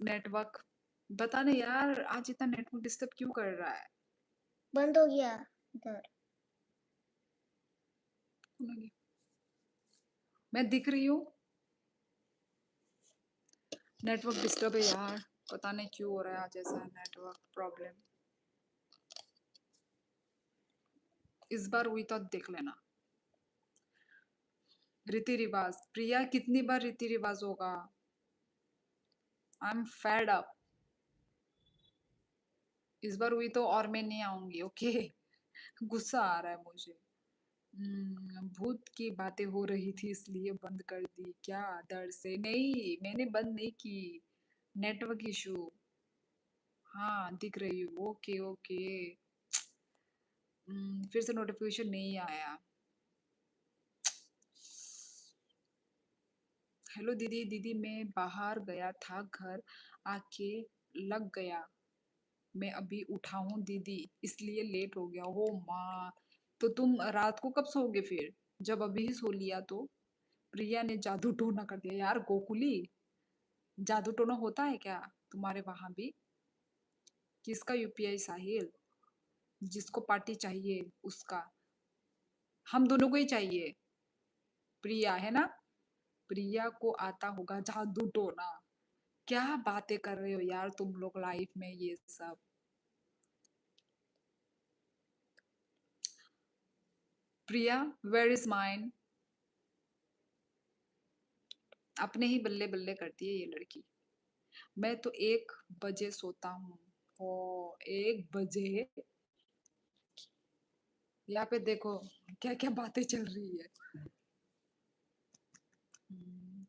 Network बता नहीं यार, आज इतना नेटवर्क डिस्टर्ब क्यों कर रहा है? बंद हो गया इधर। मैं दिख रही हूँ। नेटवर्क डिस्टर्ब है यार, पता नहीं क्यों हो रहा है आज ऐसा नेटवर्क प्रॉब्लम। इस बार हुई तो देख लेना। रीति रिवाज प्रिया, कितनी बार रीति रिवाज होगा? I am fed up. इस बार हुई तो और मैं नहीं आऊंगी, ओके? गुस्सा आ रहा है मुझे। भूत की बातें हो रही थी इसलिए बंद कर दी क्या? डर से नहीं, मैंने बंद नहीं की। Network issue. हाँ दिख रही हूँ, ओके ओके। फिर से नोटिफिकेशन नहीं आया। हेलो दीदी, दीदी मैं बाहर गया था, घर आके लग गया। मैं अभी उठा हूँ दीदी, इसलिए लेट हो गया। हो माँ, तो तुम रात को कब सोओगे फिर? जब अभी ही सो लिया तो? प्रिया ने जादू टोना कर दिया यार। गोकुली, जादू टोना होता है क्या तुम्हारे वहां भी? किसका यूपीआई साहिल? जिसको पार्टी चाहिए उसका। हम दोनों को ही चाहिए। प्रिया है ना? प्रिया को आता होगा जादू टोना। क्या बातें कर रहे हो यार तुम लोग लाइफ में ये सब। प्रिया, वेयर इज माइन? अपने ही बल्ले बल्ले करती है ये लड़की। मैं तो 1 बजे सोता हूँ। ओ, 1 बजे? यहाँ पे देखो क्या क्या बातें चल रही है। हम्म,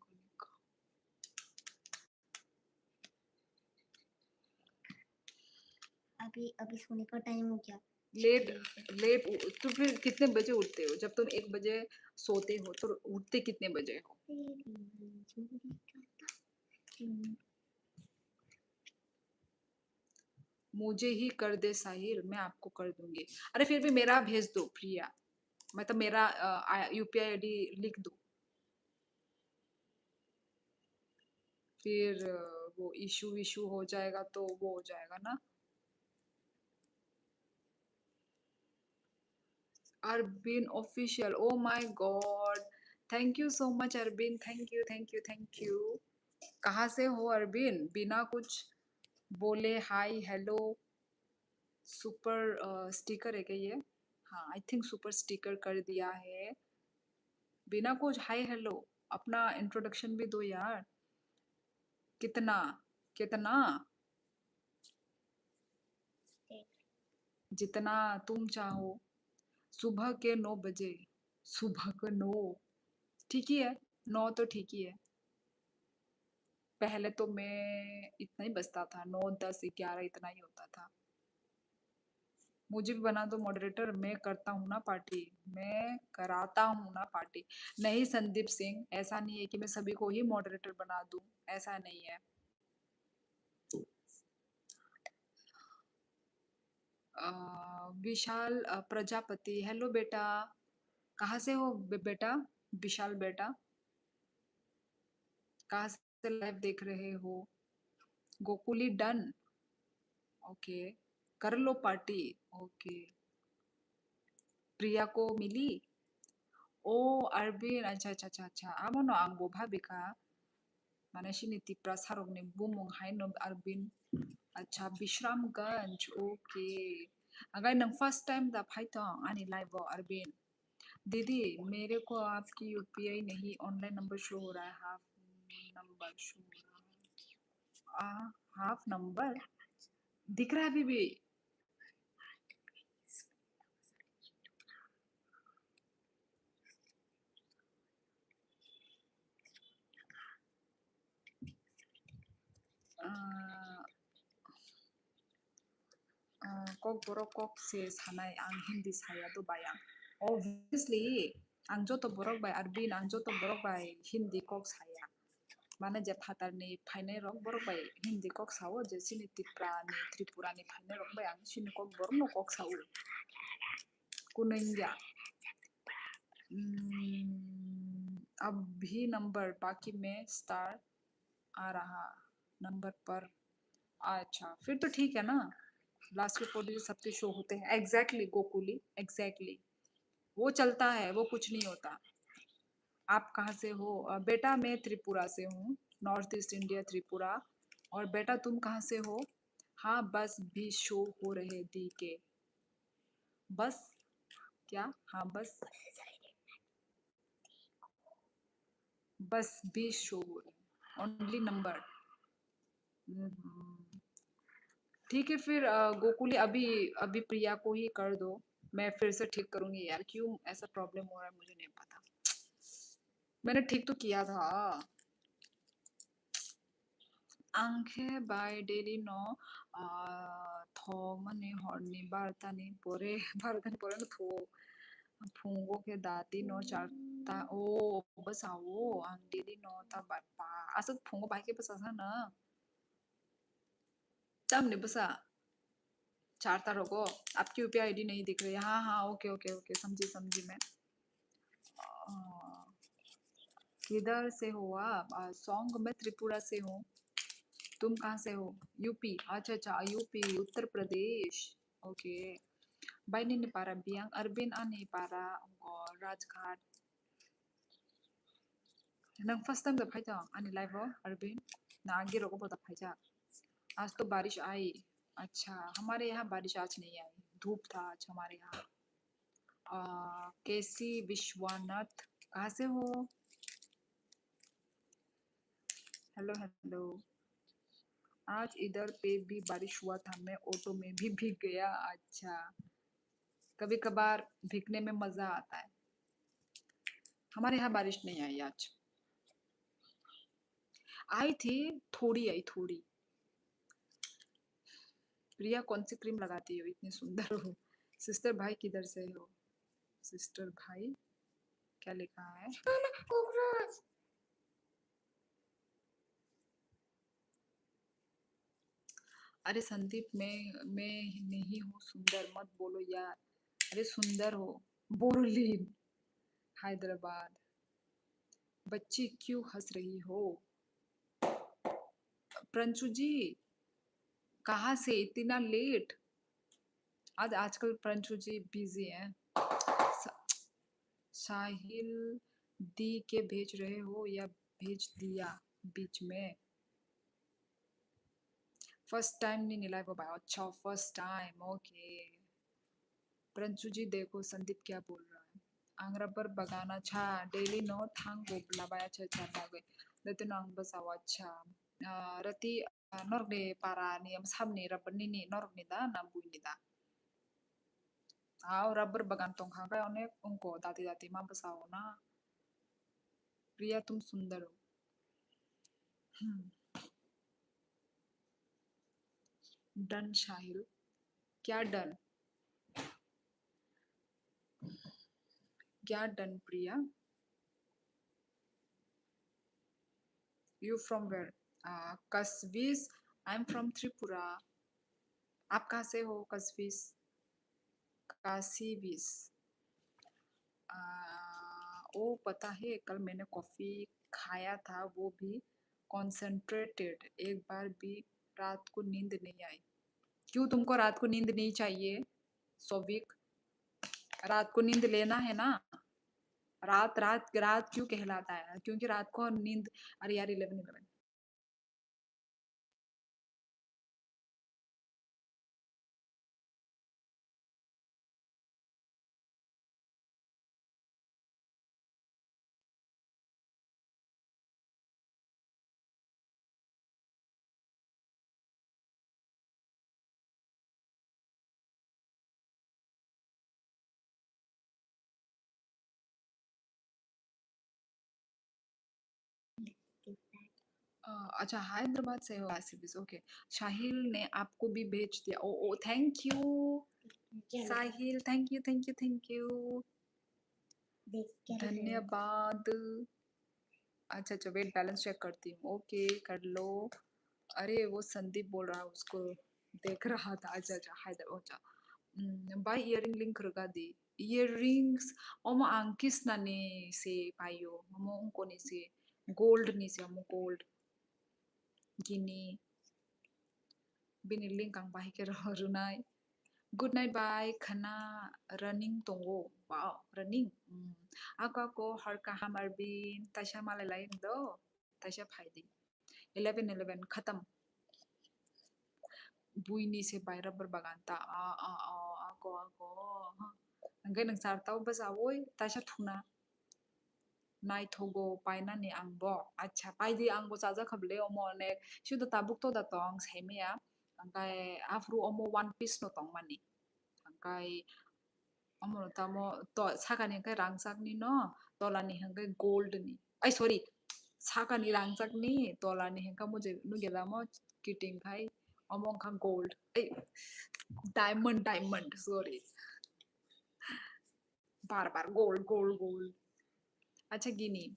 अभी अभी सोने का टाइम हो गया। लेट लेट तो फिर कितने बजे उठते हो? जब तुम 1 बजे सोते हो तो उठते कितने बजे हो? मुझे ही कर दे साहिल, मैं आपको कर दूंगी। अरे फिर भी मेरा भेज दो प्रिया, मतलब मेरा यूपीआई आईडी लिख दो। फिर वो इशू विशू हो जाएगा तो वो हो जाएगा ना। Arbin official, oh my God. Thank you so much Arbin, thank you thank you thank you. कहाँ से हो अरबिन? बिना कुछ बोले हाय हेलो। सुपर स्टिकर है क्या ये? हाँ आई थिंक सुपर स्टिकर कर दिया है। बिना कुछ हाय हेलो, अपना इंट्रोडक्शन भी दो यार। कितना? कितना? जितना तुम चाहो। सुबह के 9 बजे। सुबह के 9? ठीक ही है। 9 तो ठीक ही है। पहले तो मैं इतना ही बजता था, 9, 10, 11 इतना ही होता था। मुझे भी बना दो मॉडरेटर, मैं करता हूँ ना पार्टी। मैं कराता हूँ ना पार्टी। नहीं संदीप सिंह, ऐसा नहीं है कि मैं सभी को ही मॉडरेटर बना दूं। ऐसा नहीं है। विशाल प्रजापति, हेलो बेटा। कहाँ से हो बेटा? विशाल बेटा, कहाँ से लाइव देख रहे हो? गोकुली डन। ओके, कर लो पार्टी। ओके। प्रिया को मिली? ओ अरबिन, अच्छा अच्छा अच्छा अच्छा, आमोनो आंगो भाबिका माने सिनिति प्रासारकनि बुमुं हायनो अरबिन। अच्छा विश्रामगंज, ओके। अगर नंग फर्स्ट टाइम दा फाइटों आनी लाइव अरबिन। दीदी मेरे को आपकी यूपीआई नहीं, ऑनलाइन नंबर शो हो रहा है। हाफ नंबर शो हो रहा है। हाफ नंबर दिख रहा है अभी भी? Kok borok kok se sanai ang Hindi saya tu bayang. Obviously, ang joto borok bay Arbin, ang joto borok bay Hindi kok saya. Mana je phatar ni phainai rok borok bay Hindi kok sawo je sini Tripura ni phainai rok bay ang sini kok borok no kok sawo. Kuningya. अभी number बाकी में star आ रहा number पर। अच्छा, फिर तो ठीक है ना। लास्ट के 4 डिजिट सबके शो होते हैं। Exactly Gokuli, exactly. वो चलता है, वो कुछ नहीं होता। आप कहाँ से हो? बेटा मैं त्रिपुरा से हूँ, नॉर्थ ईस्ट इंडिया त्रिपुरा। और बेटा तुम कहाँ से हो? हाँ बस भी शो हो रहे दी के। बस क्या? हाँ बस, बस भी शो हो रहे, ओनली नंबर। ठीक है फिर गोकुली अभी अभी प्रिया को ही कर दो। मैं फिर से ठीक करूंगी यार, क्यों ऐसा प्रॉब्लम हो रहा है मुझे नहीं पता। मैंने ठीक तो किया था। आंखें बाय डेली नो थोमने हॉर्नी बारतानी पोरे बारतानी पोरे नो थो फुंगो के दाती नो चारता ओ बस आओ आंग डेली नो ता बापा असद फुंगो बाई के बस असा ना तब नहीं बसा चारता रोको। आपकी यूपीआई आईडी नहीं दिख रही। हाँ हाँ ओके ओके ओके समझी समझी मैं। अ, किधर से हो आप? सॉन्ग मैं त्रिपुरा से हूँ। तुम कहाँ से हो? यूपी। अच्छा अच्छा UP Uttar Pradesh. Okay. Bye नहीं para biang Arbin ani para और राजघाट। नंग फर्स्ट टाइम दफाई जाओ ani live हो अरबिन ना आगे रोको बहुत दफाई जा। आज तो बारिश आई। अच्छा हमारे यहाँ बारिश आज नहीं आई, धूप था आज हमारे यहाँ। केसी विश्वनाथ कहाँ से हो? Hello hello. आज इधर पे भी बारिश हुआ था, मैं ऑटो में भी भीग गया। अच्छा, कभी कभार भीगने में मजा आता है। हमारे यहाँ बारिश नहीं आई आज। आई थी, थोड़ी आई थोड़ी। प्रिया कौन सी क्रीम लगाती हो, इतनी सुंदर हो? सिस्टर भाई किधर से हो? सिस्टर भाई क्या लिखा है? कॉकरोच। अरे संदीप मैं नहीं हूँ सुंदर, मत बोलो यार। अरे सुंदर हो। बोरलीन हैदराबाद। बच्ची क्यों हंस रही हो? प्रंशु जी कहाँ से इतना लेट? आज आजकल प्रंशु जी बिजी हैं। सा- साहिल दी के भेज रहे हो या भेज दिया बीच में? फर्स्ट टाइम नहीं निलाय वो भाई। अच्छा फर्स्ट टाइम ओके। प्रंशु जी देखो संदीप क्या बोल रहा है। आंग्रा पर बगाना छा डेली नो थांग गोबला बाया छा छा बागे लेते नांग बसावा अच्छा रति नॉर्गे पारा नि am sabni rubber ni नॉर्गनी दा ना बुनी दा आओ रबर बगान तो खागा अनेक उनको दाती दाती मां बसाओ ना। प्रिया तुम सुंदर हो। डन शाहिल। क्या डन? क्या done Priya? You from where? कसवीस। I am from Tripura. आप कहाँ से हो? कसवीस। काशीविस। ओ पता है कल मैंने कॉफी खाया था, वो भी कॉन्सेंट्रेटेड। एक बार भी रात को नींद नहीं आई। क्यों तुमको रात को नींद नहीं चाहिए? सौविक रात को नींद लेना है ना। रात रात रात क्यों कहलाता है? क्योंकि रात को नींद। अरे यार 11:11। अच्छा हैदराबाद से हो आसिफिस ओके। साहिल ने आपको भी भेज दिया। Oh oh thank you Sahil, thank you thank you thank you. देख क्या लिख रहे हो? धन्यवाद। अच्छा अच्छा वेट बैलेंस चेक करती हूँ। ओके कर लो। अरे वो संदीप बोल रहा है, उसको देख रहा था। अच्छा अच्छा हैदराबाद अच्छा। बाय इयरिंग लिंक रगा दी। इयरिंग्स ओमो अंकिस नानी से पायो ममो उनको नी से गोल्ड नी से ममो gold Gini, biniling kang bahi ke runai. Good night, bye. Khana running tongo. Wow, running. Ako har kaham arbin. Tasha malalai do. Tasha phaidi. 11 khatam. Buini se baira berbaganta. Ako. Angkai nang sartau bas awoi. Tasha thuna. Nai thogo paina ni angbo. Acha paidi angbo saja khable omo nek. Shudo tabuk to da tong seme ya. Angkai afru omo one piece no tong mani. Angkai omo tamo to sakani angkai rangsak ni no. Tolani angkai gold ni. Ay sorry. Sakani rangsak ni. Tolani angkai mo je nu gela mo kiting kai. Omo angkai gold. Ay diamond. Sorry. Bar gold. Acha gini.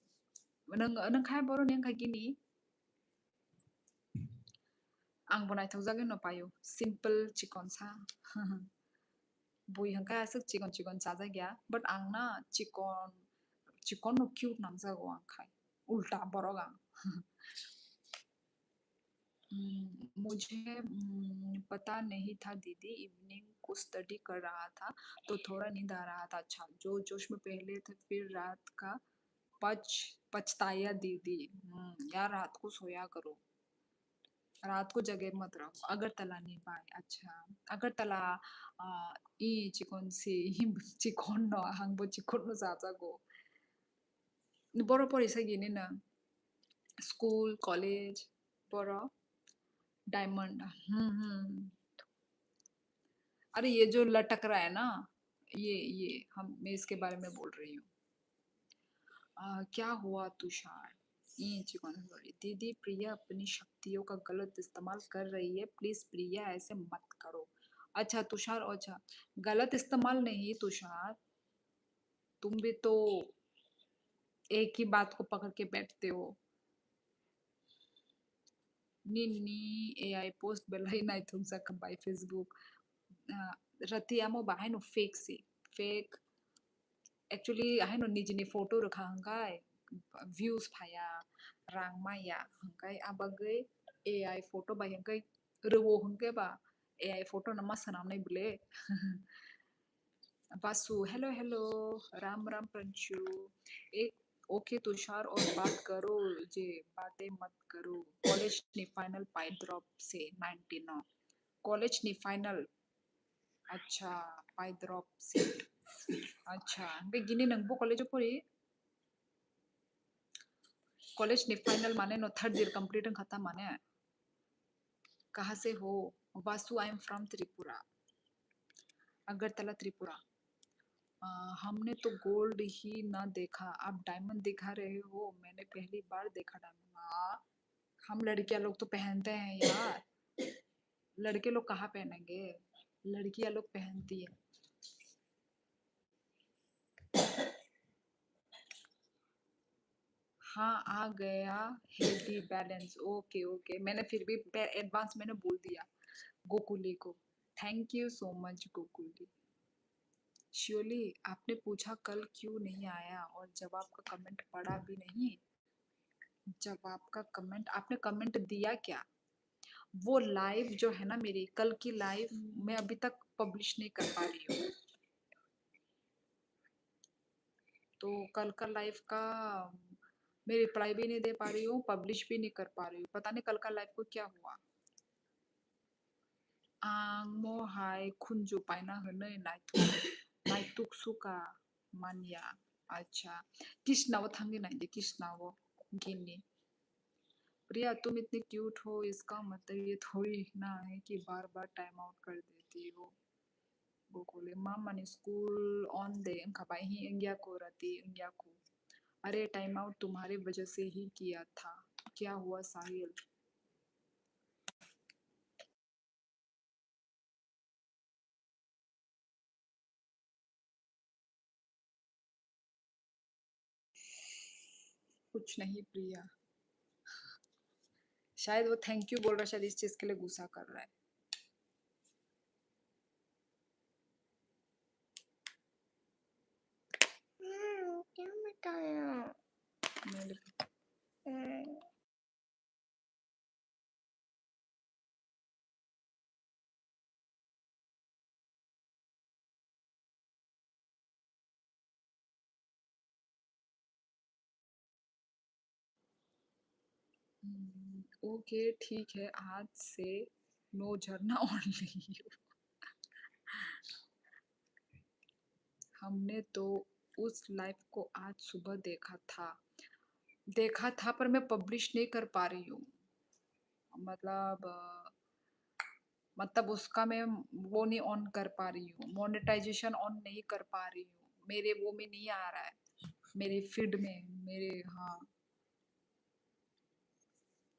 Nang khai boro ni angkai gini. Ang bonai thaujagen no payo. Simple chicken sa. Bui hangkai asuk chicken sa gya. But ang na chicken no cute nang sa go ang khai. उल्टा बरोगा मुझे पता नहीं था दीदी evening को study कर रहा था तो थोड़ा नींद आ रहा था अच्छा जो जोश में पहले थे फिर रात का पछताया दीदी यार रात को सोया करो रात को जगह मत रहो अगरतला नहीं पाए अच्छा अगरतला ई चिकन सी chicken no hangbo chicken no जाजाgo बरो परिसा गिने ना स्कूल कॉलेज बरो डायमंड अरे ये जो लटक रहा है ना ये मैं इसके बारे में बोल रही हूँ क्या हुआ तुषार ये चिकन सॉरी दीदी प्रिया अपनी शक्तियों का गलत इस्तेमाल कर रही है प्लीज प्रिया ऐसे मत करो अच्छा तुषार अच्छा गलत इस्तेमाल नहीं तुषार तुम भी तो एक ही बात को पकड़ के बैठते हो Nini AI post belai nai thungsa by Facebook. Rati amo bahay no fake si. Fake. Actually ahay no nijini photo rakha hangay. Views phaya. Rang maya hangay abagay AI photo by hangay rewo hangay ba. AI photo nama sanam nai bule. Vasu hello Ram Panchu एक okay Tushar और बात करो जे बातें मत करो college ने final पाई drop से 99 college ने फाइनल अच्छा पाई ड्रॉप से अच्छा बेगिने नंगबो कॉलेज परी कॉलेज ने फाइनल माने नो थर्ड ईयर कंप्लीट खत्म माने कहाँ से हो वासु आई एम फ्रॉम त्रिपुरा अगरतला त्रिपुरा हमने तो गोल्ड ही ना देखा आप डायमंड दिखा रहे हो मैंने पहली बार देखा डायमंड हम लड़कियां लोग तो पहनते हैं यार लड़के लोग कहाँ पहनेंगे लड़कियां लोग पहनती है हाँ आ गया हेल्दी बैलेंस ओके मैंने फिर भी एडवांस मैंने बोल दिया गोकुली को thank you so much Gokuli surely आपने पूछा कल क्यों नहीं आया और जवाब का कमेंट पढ़ा भी नहीं जवाब का कमेंट आपने कमेंट दिया क्या वो लाइव जो है ना मेरी कल की लाइव मैं अभी तक पब्लिश नहीं कर पा रही हूँ तो कल का लाइव का मैं रिप्लाई भी नहीं दे पा रही हूँ पब्लिश भी नहीं कर पा रही हूँ पता नहीं कल का लाइव को क्या हुआ आंगमो हाय खुंजु पाइना हने नाइटुक सुका मानिया अच्छा किसनाव थांगे नाइदे किसनाव गिनी प्रिया तुम इतनी क्यूट हो इसका मतलब ये थोड़ी ना है कि बार बार टाइम आउट कर देती हो गोकुले मामा ने स्कूल ऑन दे खपाई ही इंडिया को रती इंडिया को अरे टाइम आउट तुम्हारे वजह से ही किया था क्या हुआ साहिल कुछ नहीं प्रिया शायद वो थैंक यू बोल रहा है शायद इस चीज के लिए गुस्सा कर रहा है क्या बताया मैंने ओके ठीक है, आज से नो झरना ओनली। हमने तो उस लाइफ को आज सुबह देखा था पर मैं पब्लिश नहीं कर पा रही हूँ। मतलब मतलब उसका मैं वो नहीं ऑन कर पा रही हूँ, मोनेटाइजेशन ऑन नहीं कर पा रही हूँ, मेरे वो में नहीं आ रहा है, मेरे फीड में मेरे, हाँ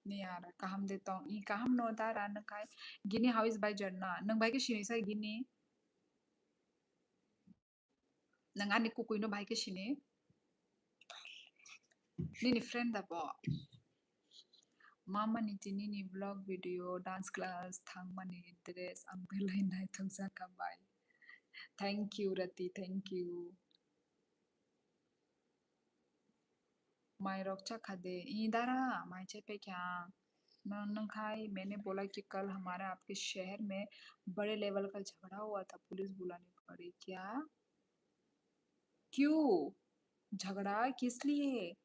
नहीं आ रहा। कहम देता हूँ ई कहम नोता रान काय गिनी हाउ इज बाय जर्ना नंग बाय के शिनी सा गिनी नंगा नि कुकुइनो बाय के शिनी नि फ्रेंड दा बो Mama ni tini ni vlog video dance class thang mani dress umbrella nai thang sa kabai. Thank you Rati, thank you. My रक्षा खदे इधरा माय चे पे क्या नंग खाई मैंने बोला कि कल हमारे आपके शहर में बड़े लेवल का झगड़ा हुआ था, पुलिस बुलानी पड़ी क्या? क्यों? झगड़ा किस लिए?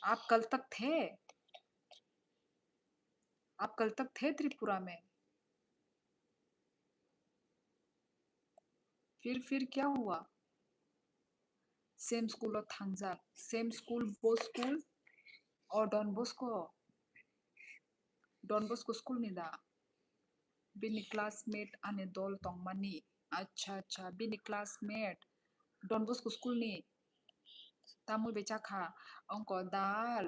आप कल तक थे? आप कल तक थे त्रिपुरा में? फिर क्या हुआ? सेम स्कूल और थांगजा सेम स्कूल वो स्कूल और डॉन बॉस्को स्कूल निदा बिनी क्लासमेट आने दोल तोंगमानी अच्छा अच्छा बिनी क्लासमेट डॉन बॉस्को स्कूल नि तामु बेचा खा अंको दाल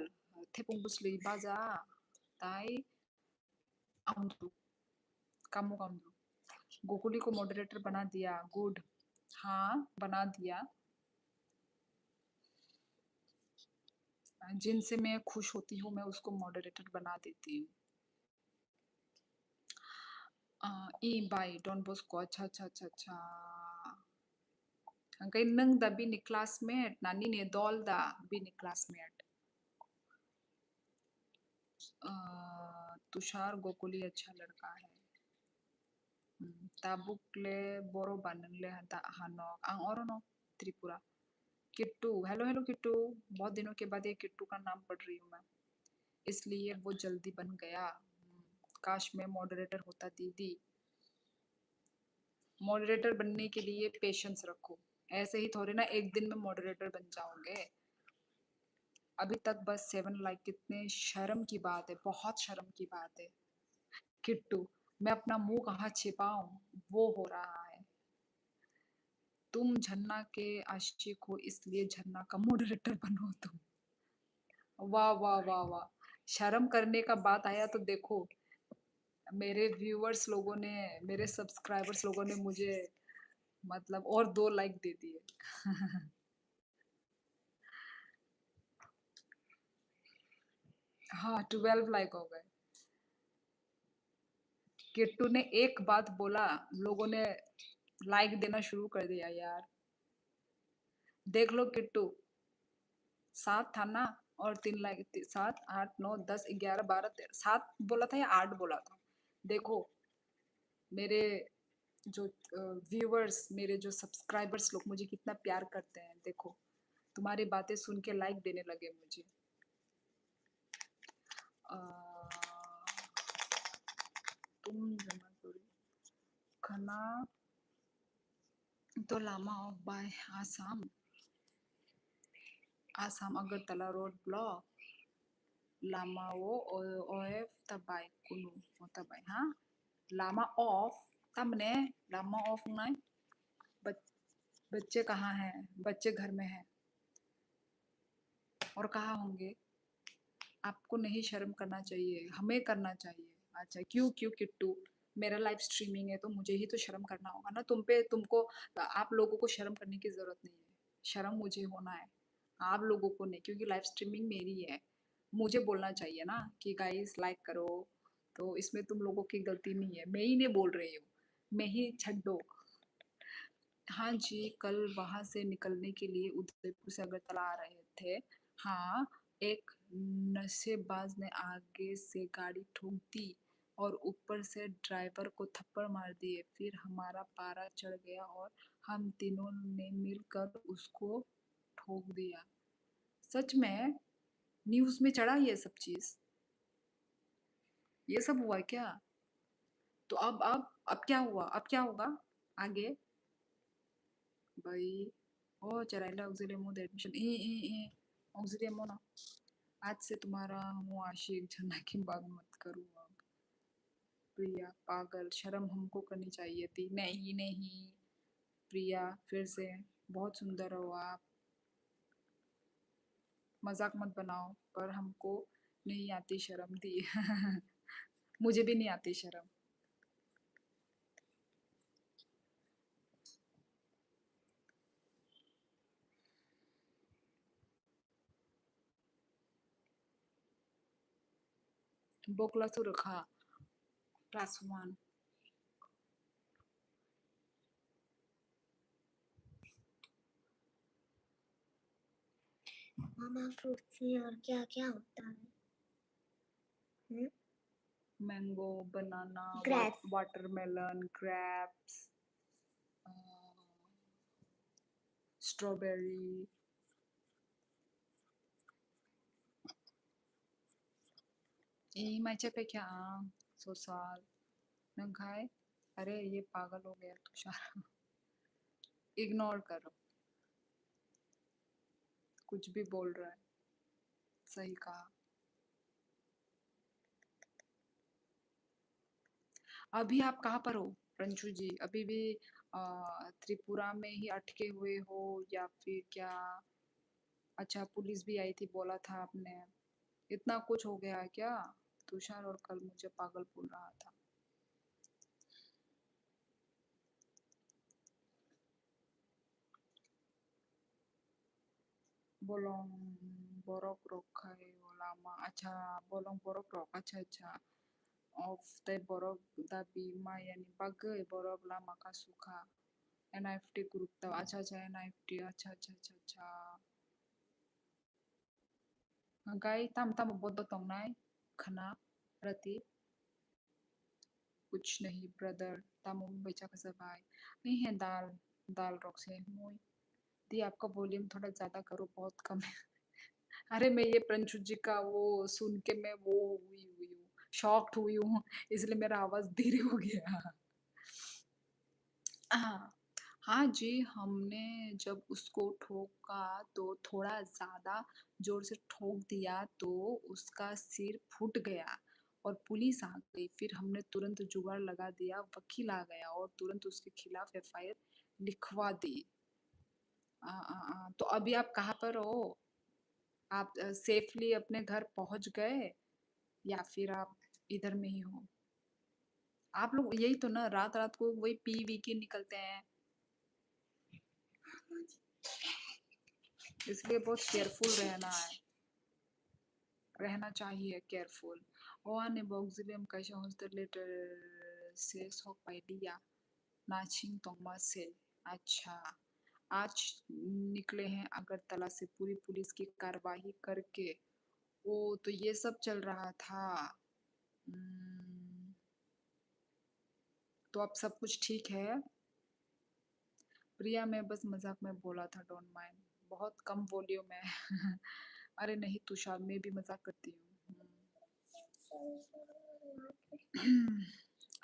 थेपुंग बुसली बाजा ताई आउंदु कामु कामदु गोकुली को मॉडरेटर बना दिया गुड हाँ बना दिया जिनसे मैं खुश होती हूँ मैं उसको मॉडरेटर बना देती हूँ ई बाई डॉन बॉस्को अच्छा अच्छा अच्छा अच्छा Ang kay nang da bini classmate nani ne dol da bini classmate Tushar Gokuli अच्छा लड़का है ताबुकले बोरो बानंगले हता हानोक आंग औरनो त्रिपुरा किट्टू हेलो हेलो किट्टू बहुत दिनों के बाद ये किट्टू का नाम पढ़ रही हूँ मैं इसलिए वो जल्दी बन गया काश मैं मॉडरेटर होता दीदी मॉडरेटर बनने के लिए पेशेंस रखो ऐसे ही थोड़े ना एक दिन में मॉडरेटर बन जाओगे अभी तक बस 7 लाइक कितने शर्म की बात है बहुत शर्म की बात है किट्टू मैं अपना मुंह कहाँ छिपाऊं वो हो रहा है तुम झरना के आशिक हो इसलिए झरना का मॉडरेटर बनो तुम वाह वाह वाह वाह शर्म करने का बात आया तो देखो मेरे व्यूअर्स लोगों ने मेरे सब्सक्राइबर्स लोगों ने मुझे मतलब और 2 लाइक दे दिए हाँ 12 लाइक हो गए किट्टू ने एक बात बोला लोगों ने लाइक देना शुरू कर दिया यार देख लो किट्टू 7 था ना और 3 लाइक 7 8 9 10 11 12 13 7 बोला था या 8 बोला था देखो मेरे जो व्यूअर्स मेरे जो सब्सक्राइबर्स लोग मुझे कितना प्यार करते हैं देखो तुम्हारी बातें सुन के लाइक देने लगे मुझे अ, तुम जमा करो खाना तो लामा ऑफ बाय आसाम अगरतला रोड ब्लॉक लामा वो ओएफ तबाई कुनु तबाई हाँ लामा ऑफ तमने लामा ऑफ नहीं बच्चे कहाँ हैं बच्चे घर में हैं और कहाँ होंगे आपको नहीं शर्म करना चाहिए हमें करना चाहिए अच्छा क्यों क्यों किट्टू मेरा लाइव स्ट्रीमिंग है तो मुझे ही तो शर्म करना होगा ना तुम पे तुमको आप लोगों को शर्म करने की जरूरत नहीं है शर्म मुझे होना है आप लोगों को नहीं क्योंकि लाइव स्ट्रीमिंग मेरी है मुझे बोलना चाहिए ना कि गाइस लाइक करो तो इसमें तुम लोगों की गलती नहीं है मैं ही नहीं बोल रही हूँ मैं ही छड्डो हाँ जी कल वहां से निकलने के लिए उदयपुर से अगरतला आ रहे थे हाँ एक नशेबाज ने आगे से गाड़ी ठोक दी और ऊपर से ड्राइवर को थप्पड़ मार दिए फिर हमारा पारा चढ़ गया और हम तीनों ने मिलकर उसको ठोक दिया सच में न्यूज़ में चढ़ा ये सब चीज़? ये सब हुआ क्या? तो अब क्या हुआ? अब क्या होगा आगे? भाई ओ चराइला ऑक्सिलियमो द एडमिशन ई ऑक्सिलियमो ना आज से तुम्हारा हूँ आशिक झरना की बात मत करूँ अब। प्रिया पागल शर्म हमको करनी चाहिए थी। नहीं नहीं प्रिया फिर से बहुत सुंदर हो आप। मजाक मत बनाओ पर हमको नहीं आती शर्म दी। मुझे भी नहीं आती शर्म। बोकला सुरखा क्लास वन। मामा फ्रूट्स में और क्या क्या होता है? Mango banana grapes. Watermelon grapes strawberry ई मायच्या पेक्षा सोसाल न खाए। अरे ये पागल हो गया तुषार। इग्नोर करो कुछ भी बोल रहा है। सही कहा। अभी आप कहाँ पर हो रंजू जी? अभी भी त्रिपुरा में ही अटके हुए हो या फिर क्या? अच्छा पुलिस भी आई थी बोला था आपने। इतना कुछ हो गया है क्या? तुषार और कल मुझे पागल बोल रहा था। बोलोंग borok rok kai lama अच्छा bolong borok rok अच्छा अच्छा of the borok dabi mayani bagai borok lama ka suka NIFT group tahu अच्छा अच्छा NIFT अच्छा अच्छा अच्छा अच्छा Ngay tam tam bodo tong nai khana प्रति कुछ नहीं ब्रदर तामो बेचा का सब भाई नहीं है दाल दाल रॉक से मोई दी आपका वॉल्यूम थोड़ा ज्यादा करो बहुत कम है। अरे मैं ये प्रंशु जी का वो सुन के मैं वो हुई हूँ शॉक्ड हुई हूँ इसलिए मेरा आवाज धीरे हो गया। हाँ हाँ जी हमने जब उसको ठोका तो थोड़ा ज्यादा जोर से ठोक दिया तो उसका सिर फूट गया और पुलिस आ गई। फिर हमने तुरंत जुगाड़ लगा दिया वकील आ गया और तुरंत उसके खिलाफ एफआईआर लिखवा दी। तो अभी आप कहाँ पर हो? आप सेफली अपने घर पहुंच गए या फिर आप इधर में ही हो? आप लोग यही तो ना रात रात को वही पी वी के निकलते हैं इसलिए बहुत केयरफुल रहना चाहिए केयरफुल। ओने बॉक्सिलियम कैसे हॉस्टल लेटर से सॉक पाई लिया नाचिंग तोमा से। अच्छा आज निकले हैं अगरतला से पूरी पुलिस की कार्रवाई करके। ओ तो ये सब चल रहा था। हम्म, तो अब सब कुछ ठीक है? प्रिया मैं बस मजाक में बोला था डोंट माइंड। बहुत कम वॉल्यूम है। अरे नहीं तुषार मैं भी मजाक करती हूँ।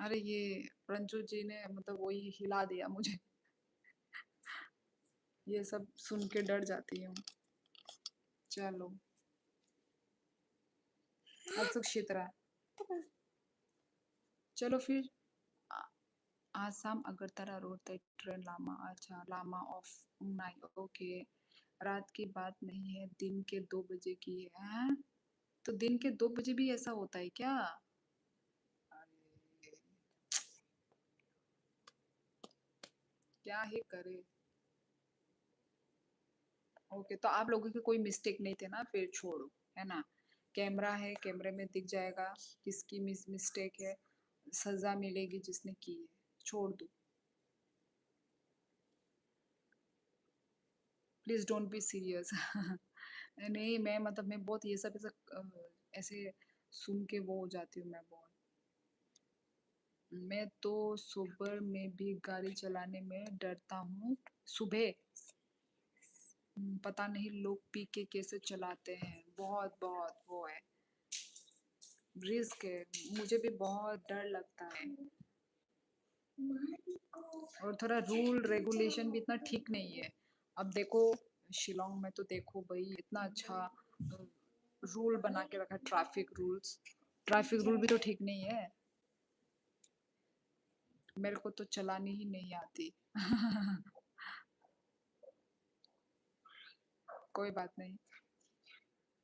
अरे ये रंजू जी ने मतलब वही हिला दिया मुझे। ये सब सुन के डर जाती हूँ। चलो असुक्षित रहा। चलो फिर आ- आसाम अगरतला रोड तक ट्रेन लामा अच्छा लामा ऑफ नाइट ओके। रात की बात नहीं है दिन के 2 बजे की है हैं? तो दिन के 2 बजे भी ऐसा होता है क्या? अरे क्या ही करे। ओके तो आप लोगों के कोई मिस्टेक नहीं थे ना फिर छोड़ो है ना। कैमरा है कैमरे में दिख जाएगा किसकी मिस्टेक है। सजा मिलेगी जिसने की है। छोड़ दो प्लीज डोंट बी सीरियस। नहीं मैं मतलब मैं बहुत ये सब ऐसे सुन के वो हो जाती हूँ मैं बहुत। मैं तो सुबह में भी गाड़ी चलाने में डरता हूँ। सुबह पता नहीं लोग पी के कैसे चलाते हैं, बहुत बहुत वो है, रिस्क है, मुझे भी बहुत डर लगता है। और थोड़ा रूल रेगुलेशन भी इतना ठीक नहीं है। अब देखो शिलोंग में तो देखो भाई इतना अच्छा रूल बना के रखा है, ट्रैफिक रूल भी तो ठीक नहीं है। मेरे को तो चलानी ही नहीं आती। कोई बात नहीं,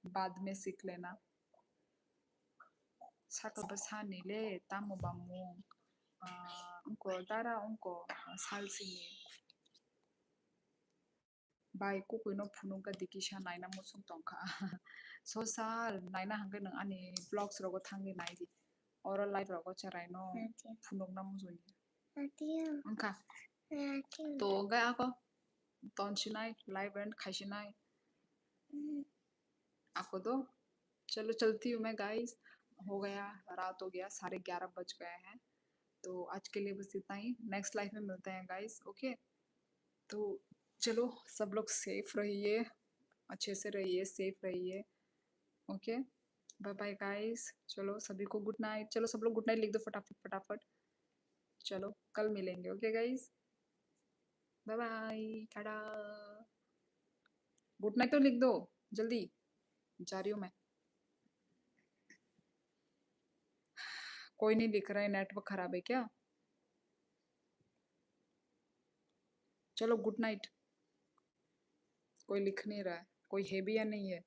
बाद में सीख लेना। 사그 산이래 따모 방모 응ko 따라 응ko 살시니 bai ko koino phunung ka dikisha naina musung tongkha social naina hangke nang ani vlogs rogo thangi naidi oro live rogo charai no phunung na musuni angka to ga ako ton chinai live and khashinai ako do चलो चलती हूँ मैं guys, हो गया, रात हो गया, 11:30 बज गए हैं। तो आज के लिए बस इतना ही, नेक्स्ट लाइफ में मिलते हैं गाइस, ओके। तो चलो सब लोग सेफ रहिए, अच्छे से रहिए, सेफ रहिए, ओके। बाय बाय गाइस, चलो सभी को गुड नाइट। चलो सब लोग गुड नाइट लिख दो फटाफट फटाफट। चलो कल मिलेंगे, okay guys, bye bye, tata. Good night तो लिख दो जल्दी, जा रही हूँ मैं। कोई नहीं लिख रहा है, नेटवर्क खराब है क्या? चलो गुड नाइट। कोई लिख नहीं रहा है, कोई है भी या नहीं है?